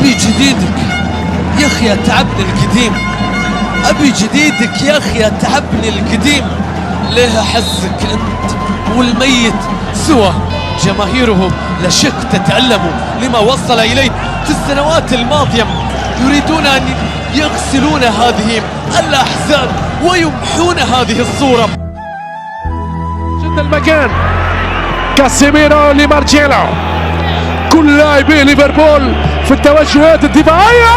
أبي جديدك يا أخي أتعبني القديم، أبي جديدك يا أخي أتعبني القديم. ليه أحسك أنت والميت سوى، جماهيره لا شك تتألم لما وصل إليه في السنوات الماضية. يريدون أن يغسلون هذه الأحزان ويمحون هذه الصورة. جد المكان كاسيميرو لمارجيلو، كل لاعبي ليفربول في التوجهات الدفاعية.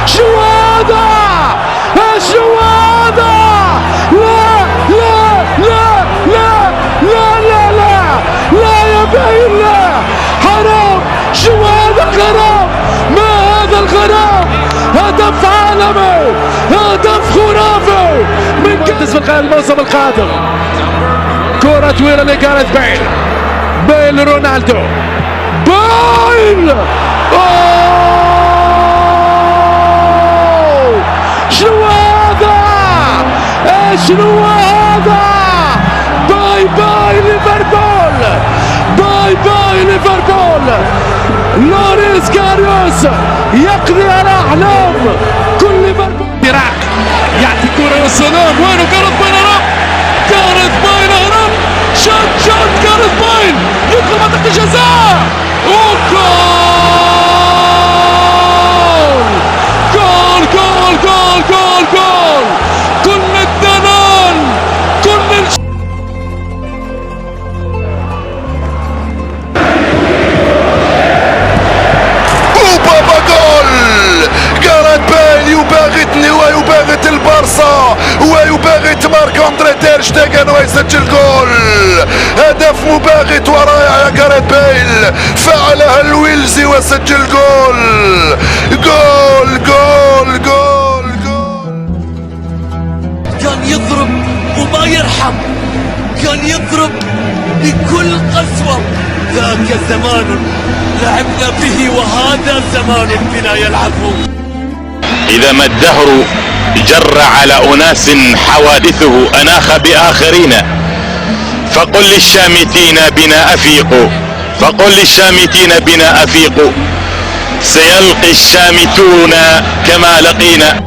شو هذا؟ شو هذا؟ لا لا لا لا لا لا لا لا يا باين، لا حرام. شو هذا الغرام؟ ما هذا الغرام؟ هدف عالمي، هدف خرافي من كأس الموسم القادم. كرة طويلة لجاريث بيل، بيل رونالدو، بيل. شنو هذا؟ شنو هذا؟ باي باي ليفربول، باي باي ليفربول. لوريس كاريوس يقضي على احلام كل ليفربول. دراك يعطي كرة يا سلام، وينه جاريث بيل؟ هرب جاريث بيل، هرب شوت جاريث بيل يدخل منطقة الجزاء. جول جول جول جول جول. كل الدنان، كل وبابا جول. جاريث بيل يباغتني ويباغت البارسا ويباغت مارك أندري تير شتيغن ويسجل جول. هدف مباغت ورائع يا جاريث بيل، فعلها الويلزي وسجل جول. جول جول جول جول. كان يضرب وما يرحم، كان يضرب بكل قسوة. ذاك زمان لعبنا به وهذا زمان بنا يلعبه. إذا ما الدهر جر على أناس حوادثه أناخ بآخرين، فقل للشامتين بنا أفيقوا، فقل للشامتين بنا أفيقوا، سيلقي الشامتون كما لقينا.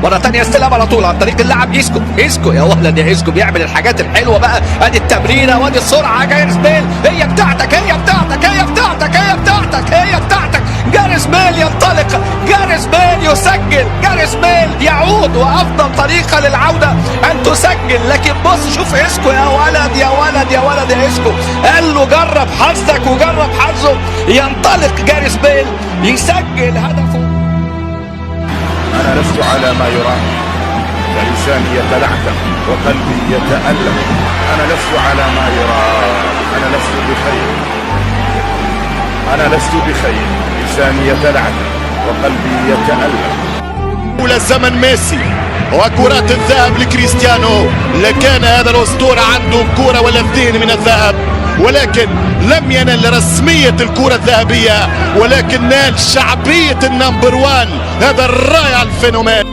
مرة تانية استلام على طول عن طريق اللاعب اسكو يا ولد يا اسكو، بيعمل الحاجات الحلوة بقى. ادي التمريرة وادي السرعة. جاريث بيل هي بتاعتك، هي بتاعتك، هي بتاعتك، هي بتاعتك، هي بتاعتك. جاريث بيل ينطلق، جاريث بيل يسجل، جاريث بيل يعود، وافضل طريقة للعودة ان تسجل. لكن بص شوف اسكو يا ولد يا ولد يا ولد يا اسكو، قال له جرب حظك وجرب حظه. ينطلق جاريث بيل يسجل هدفه. أنا لست على ما يرام، فلساني يتلعثم وقلبي يتألم. أنا لست على ما يرام، أنا لست بخير، أنا لست بخير. لساني يتلعثم وقلبي يتألم. أولى الزمن ميسي وكرات الذهب لكريستيانو، لكان هذا الأسطورة عنده كرة ولا اثنين من الذهب، ولكن لم ينل رسمية الكرة الذهبية، ولكن نال شعبية النمبر 1. هذا الرائع الفينومين.